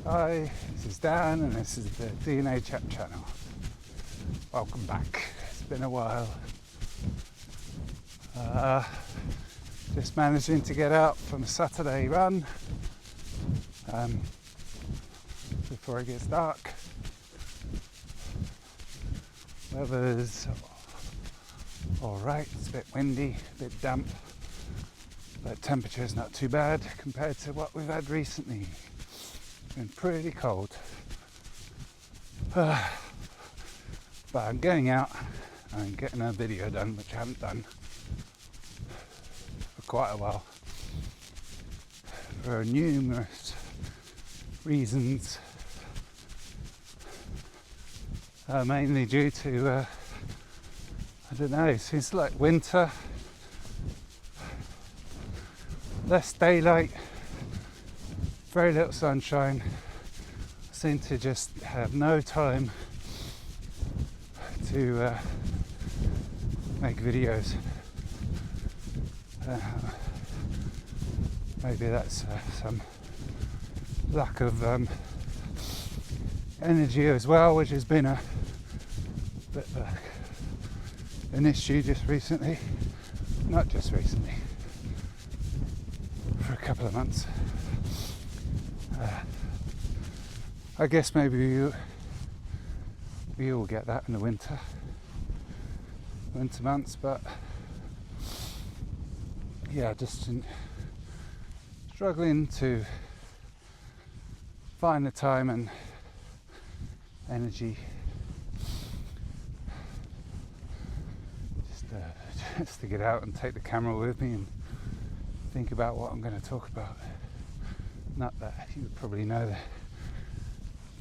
Hi, this is Dan and this is the DNA-CHAP channel. Welcome back. It's been a while. Just managing to get out from a Saturday run before it gets dark. Weather's alright, it's a bit windy, a bit damp, but temperature's not too bad compared to what we've had recently. Been pretty cold, but I'm getting out and getting a video done, which I haven't done for quite a while for numerous reasons, mainly due to I don't know, it seems like winter, less daylight, very little sunshine. I seem to just have no time to make videos. Maybe that's some lack of energy as well, which has been a bit of an issue just recently. Not just recently, for a couple of months. I guess maybe we all get that in the winter months, but yeah, just struggling to find the time and energy just to get out and take the camera with me and think about what I'm going to talk about. Not that you probably know that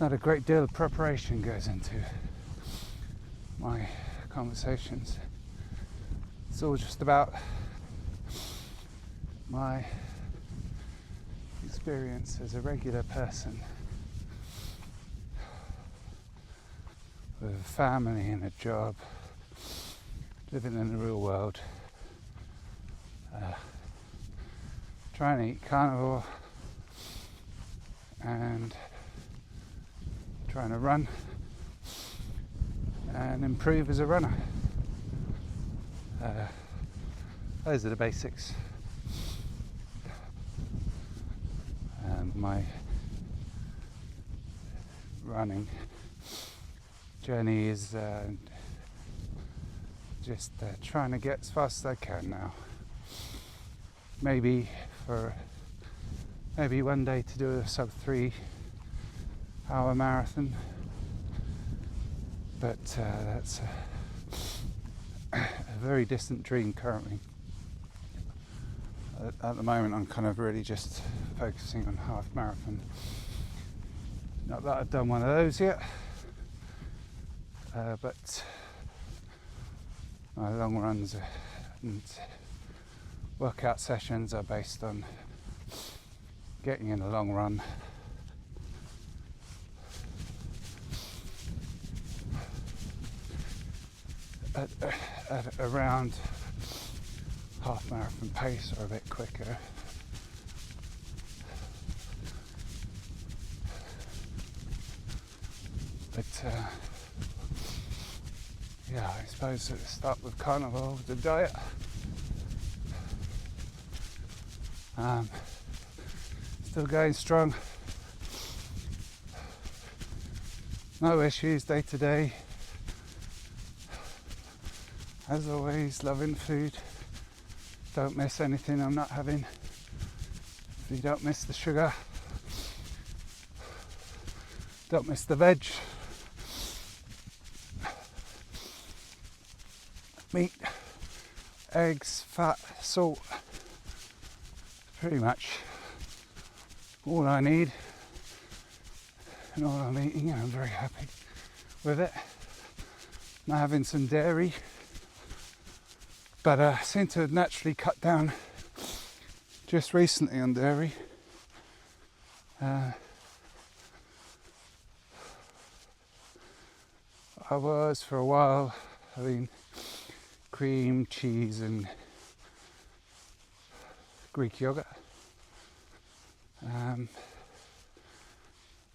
not a great deal of preparation goes into my conversations. It's all just about my experience as a regular person with a family and a job, living in the real world, trying to eat carnivore and trying to run and improve as a runner. Those are the basics. My running journey is just trying to get as fast as I can now. Maybe one day to do a sub 3 hour marathon, but that's a very distant dream currently. At the moment I'm kind of really just focusing on half marathon. Not that I've done one of those yet, but my long runs and workout sessions are based on getting in a long run, at around half marathon pace or a bit quicker. But yeah, I suppose to start with carnivore, with the diet. Still going strong. No issues day to day. As always, loving food. Don't miss anything I'm not having. You don't miss the sugar. Don't miss the veg. Meat, eggs, fat, salt. Pretty much all I need and all I'm eating, and I'm very happy with it. I'm having some dairy, but I seem to have naturally cut down just recently on dairy. I was for a while having cream, cheese and Greek yogurt.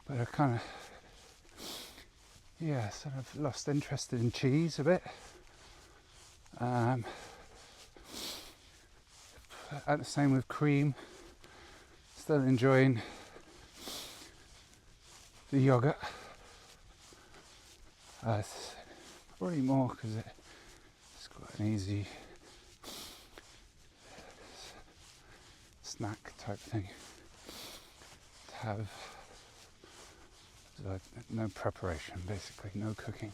But I kind of, yeah, sort of lost interest in cheese a bit. And the same with cream. Still enjoying the yogurt. It's probably more because it's quite an easy snack type thing to have. Like no preparation, basically no cooking.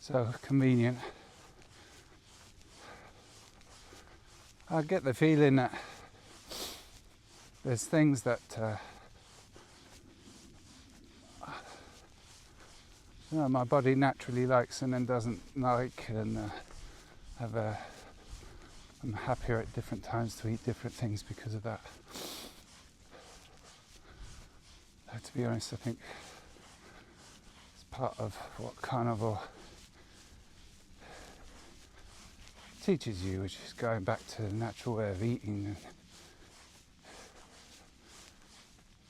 So convenient. I get the feeling that there's things that my body naturally likes and then doesn't like, and I'm happier at different times to eat different things because of that. To be honest, I think it's part of what Carnivore teaches you, which is going back to the natural way of eating,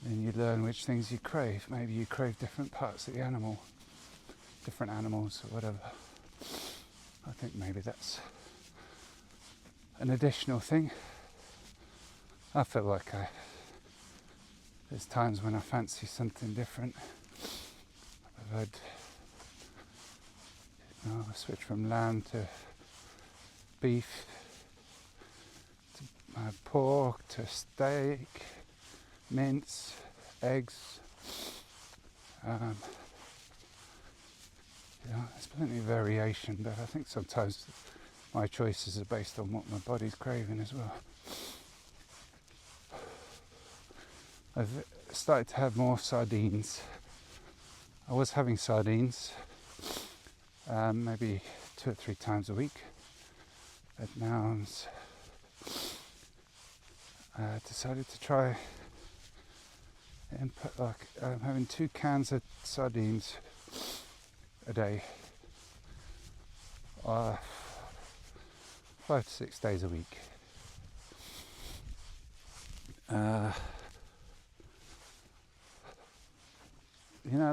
and you learn which things you crave. Maybe you crave different parts of the animal, different animals or whatever. I think maybe that's an additional thing. I feel like there's times when I fancy something different. I've had switch from lamb to beef to pork to steak, mince, eggs. There's plenty of variation, but I think sometimes my choices are based on what my body's craving as well. I've started to have more sardines. I was having sardines maybe 2 or 3 times a week, but now I've decided to try and put I'm having 2 cans of sardines a day, 5 to 6 days a week.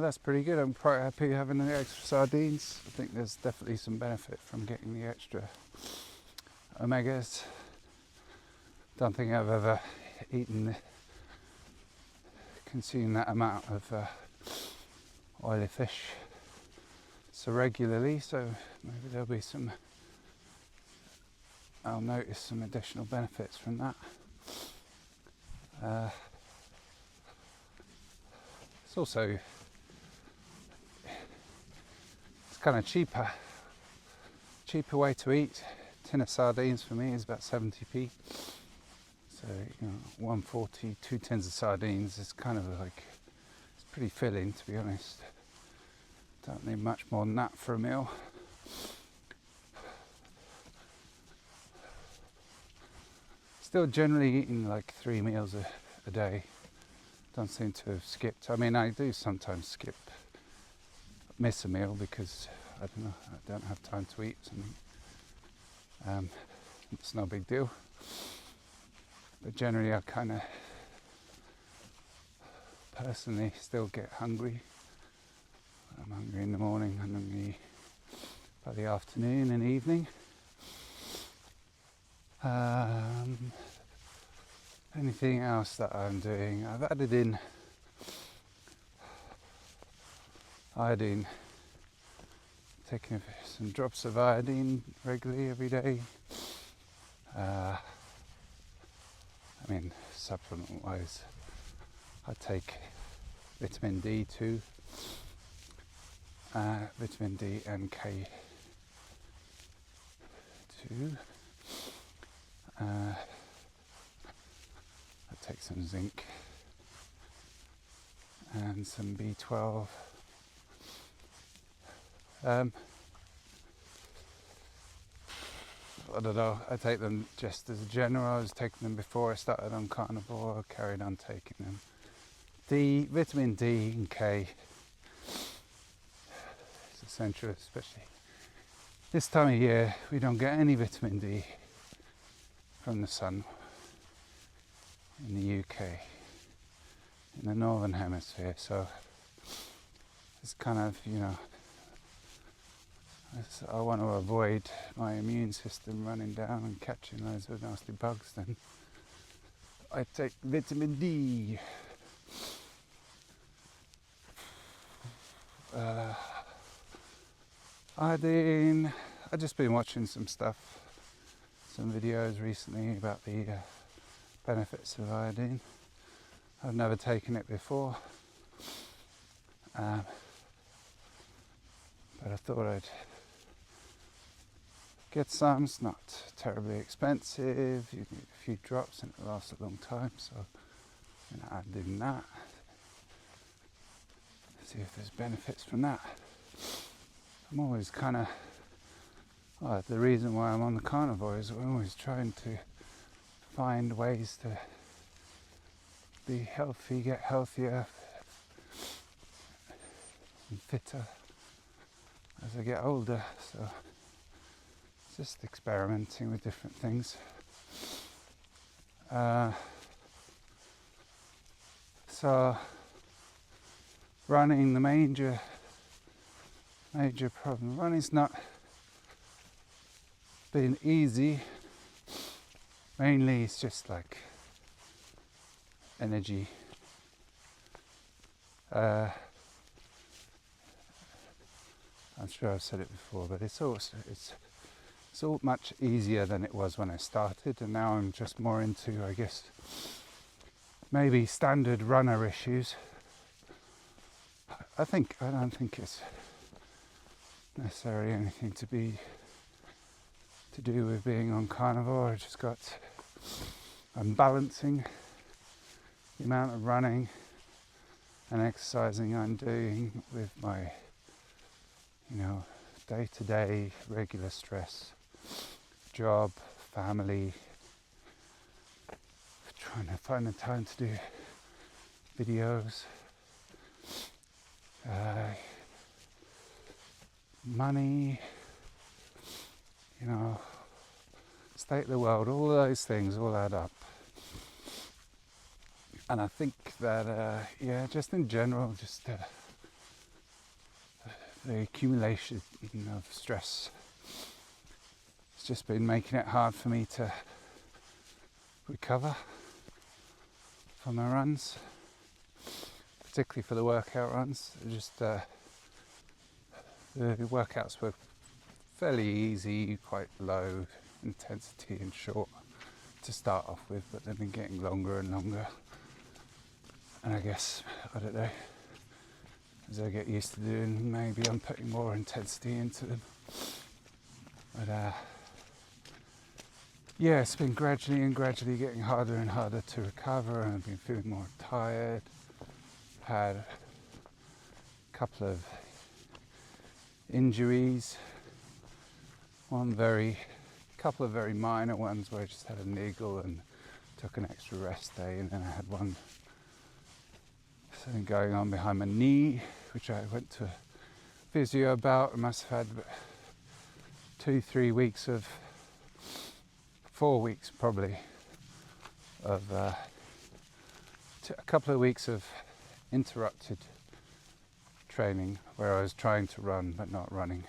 That's pretty good. I'm quite happy having the extra sardines. I think there's definitely some benefit from getting the extra omegas. Don't think I've ever consumed that amount of oily fish so regularly, so maybe I'll notice some additional benefits from that. It's also kind of cheaper way to eat. A tin of sardines for me is about 70p. So 140, 2 tins of sardines is kind of it's pretty filling, to be honest. Don't need much more than that for a meal. Still generally eating 3 meals a day. Don't seem to have skipped. I mean, I do sometimes miss a meal because I don't have time to eat something. It's no big deal. But generally I kind of personally still get hungry. I'm hungry in the morning, I'm hungry by the afternoon and evening. Anything else that I'm doing? I've added in iodine, taking some drops of iodine regularly every day. Supplement wise, I take vitamin D too, vitamin D and K too. I take some zinc and some B12. I don't know, I take them just as a general. I was taking them before I started on Carnivore. I carried on taking them. Vitamin D and K is essential, especially this time of year. We don't get any vitamin D from the sun in the UK. in the northern hemisphere, so it's kind of, I want to avoid my immune system running down and catching loads of nasty bugs. Then I take vitamin D. Iodine. I've just been watching some videos recently about the benefits of iodine. I've never taken it before, but I thought I'd get some. It's not terribly expensive. You get a few drops and it lasts a long time, so I'm doing that. See if there's benefits from that. I'm always kind of, the reason why I'm on the carnivore is I'm always trying to find ways to be healthy, get healthier and fitter as I get older. So just experimenting with different things. So running, the major problem. Running's not been easy. Mainly it's just like energy. I'm sure I've said it before, but it's all much easier than it was when I started, and now I'm just more into, I guess, maybe standard runner issues. I don't think it's necessarily anything to do with being on carnivore. I'm balancing the amount of running and exercising I'm doing with my, day-to-day regular stress, job, family, trying to find the time to do videos, money, state of the world, all those things all add up. And I think that, just in general, the accumulation of stress has just been making it hard for me to recover from my runs, particularly for the workout runs. The workouts were fairly easy, quite low intensity and short to start off with, but they've been getting longer and longer. And I guess, I don't know, as I get used to doing, maybe I'm putting more intensity into them. But it's been gradually getting harder and harder to recover, and I've been feeling more tired. Had a couple of injuries, couple of very minor ones where I just had a niggle and took an extra rest day, and then I had something going on behind my knee, which I went to physio about. I must have had 4 weeks probably of a couple of weeks of interrupted training where I was trying to run but not running.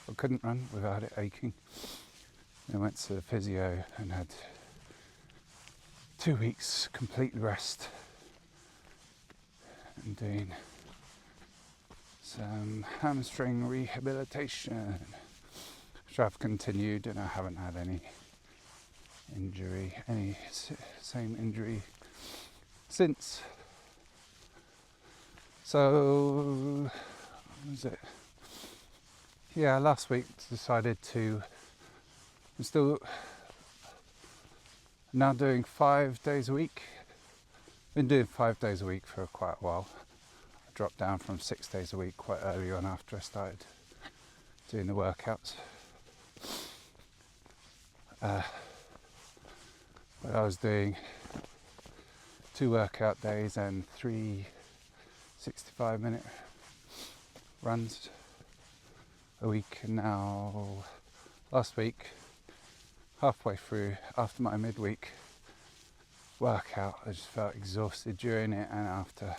I couldn't run without it aching. I went to the physio and had 2 weeks complete rest and doing some hamstring rehabilitation, which I've continued, and I haven't had any same injury since. So, what was it? Yeah, last week decided I'm still now doing 5 days a week. Been doing 5 days a week for quite a while. I dropped down from 6 days a week quite early on after I started doing the workouts. But I was doing 2 workout days and 3 65-minute runs a week, and now last week, halfway through, after my midweek workout. I just felt exhausted during it, and after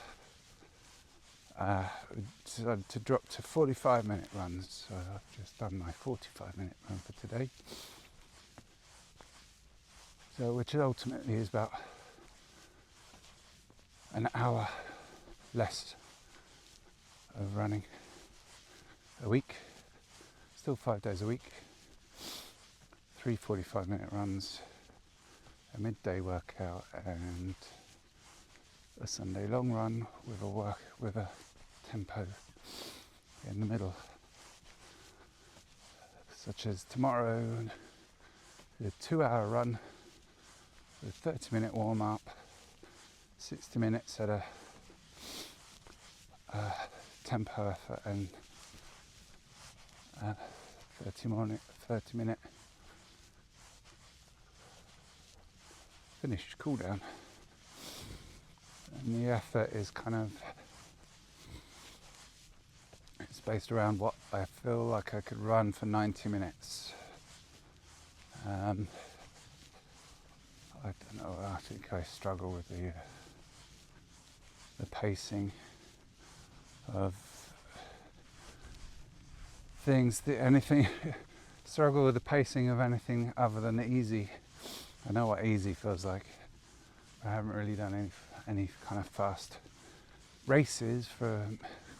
decided to drop to 45-minute runs. So I've just done my 45-minute run for today. So which ultimately is about an hour less of running a week. Still 5 days a week. 3 45-minute runs, a midday workout, and a Sunday long run with a tempo in the middle, such as tomorrow, a 2-hour run with a 30-minute warm up, 60 minutes at a tempo effort, and 30-minute finished cool down. And the effort is it's based around what I feel like I could run for 90 minutes. I don't know, I think I struggle with the pacing of things, struggle with the pacing of anything other than easy. I know what easy feels like. I haven't really done any kind of fast races for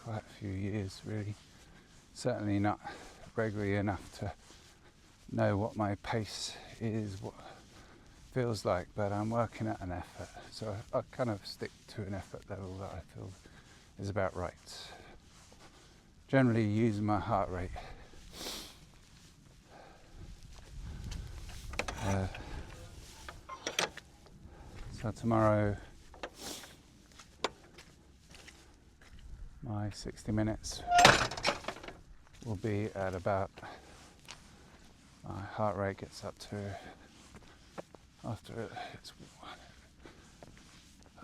quite a few years, really. Certainly not regularly enough to know what my pace is, what feels like, but I'm working at an effort. So I kind of stick to an effort level that I feel is about right. Generally use my heart rate. So tomorrow, my 60 minutes will be at about, my heart rate gets up to, after it's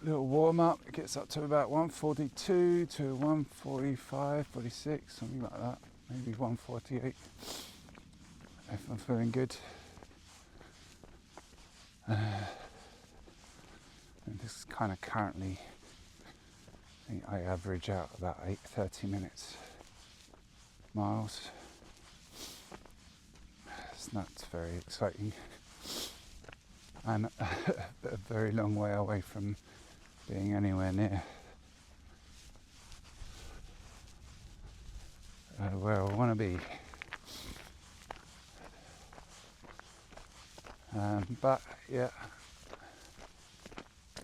a little warm up, it gets up to about 142 to 145, 46, something like that, maybe 148 if I'm feeling good. And this is kind of currently, I think I average out about 30 minutes miles. It's not very exciting, and a very long way away from being anywhere near where I want to be. But yeah,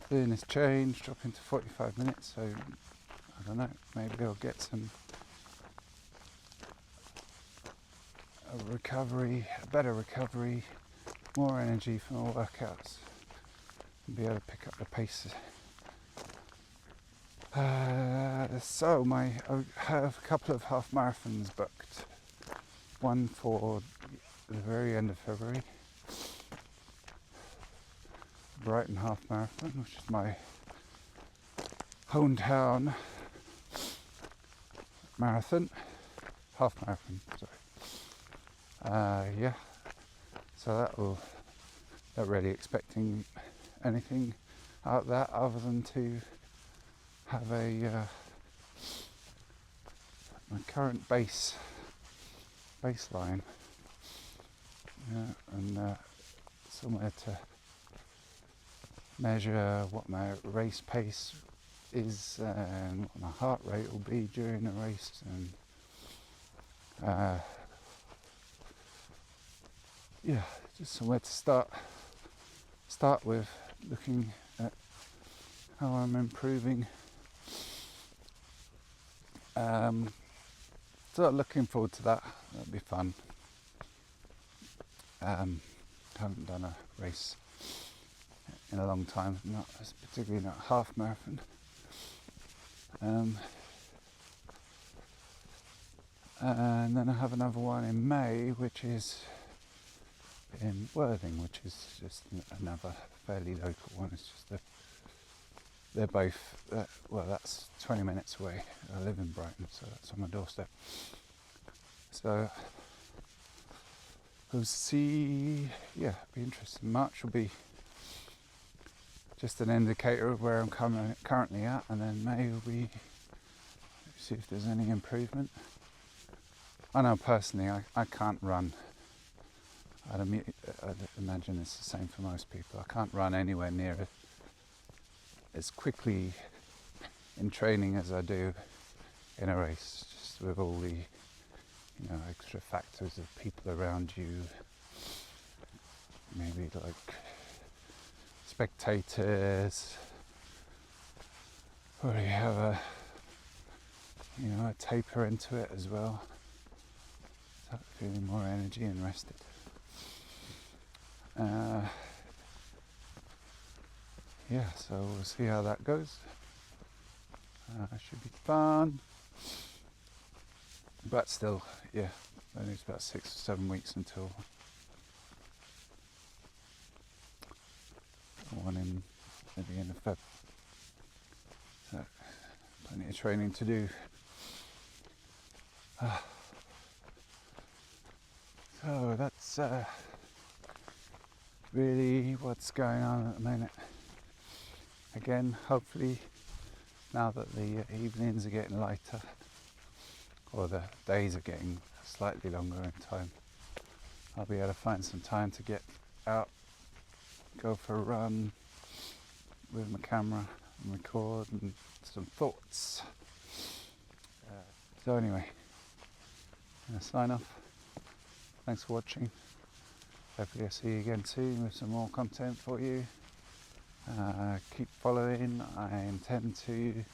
doing this change, dropping to 45 minutes, so I don't know, maybe I'll get a better recovery, more energy for my workouts, and be able to pick up the pace. So I have a couple of half marathons booked. One for the very end of February, Brighton Half Marathon, which is my hometown marathon, half marathon, sorry. Yeah, so not really expecting anything out of that other than to have my current baseline, and somewhere to measure what my race pace is and what my heart rate will be during a race, and just somewhere to start with, looking at how I'm improving. So looking forward to that. That'll be fun. Haven't done a race in a long time, particularly not a half marathon. And then I have another one in May, which is in Worthing, which is just another fairly local one. It's just they're both, that's 20 minutes away. I live in Brighton, so that's on my doorstep. So we'll see. Yeah, it'll be interesting. March will be just an indicator of where I'm currently at, and then maybe see if there's any improvement. I know personally I can't run. I'd imagine it's the same for most people. I can't run anywhere near it as quickly in training as I do in a race, just with all the extra factors of people around you, maybe like spectators, or you have a taper into it as well. Start feeling more energy and rested. So we'll see how that goes. Should be fun. But still, only it's about 6 or 7 weeks until one in at the end of Feb. So plenty of training to do. So that's really what's going on at the minute. Again, hopefully now that the evenings are getting lighter, or the days are getting slightly longer in time, I'll be able to find some time to get out, go for a run with my camera and record and some thoughts. So anyway, I'm going to sign off. Thanks for watching. Hopefully I'll see you again soon with some more content for you. Keep following. I intend to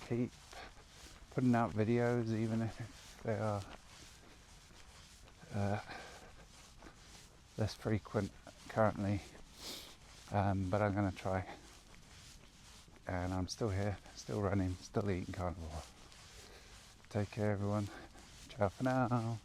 keep putting out videos, even if they are less frequent currently, but I'm going to try. And I'm still here, still running, still eating carnivore. Take care everyone. Ciao for now.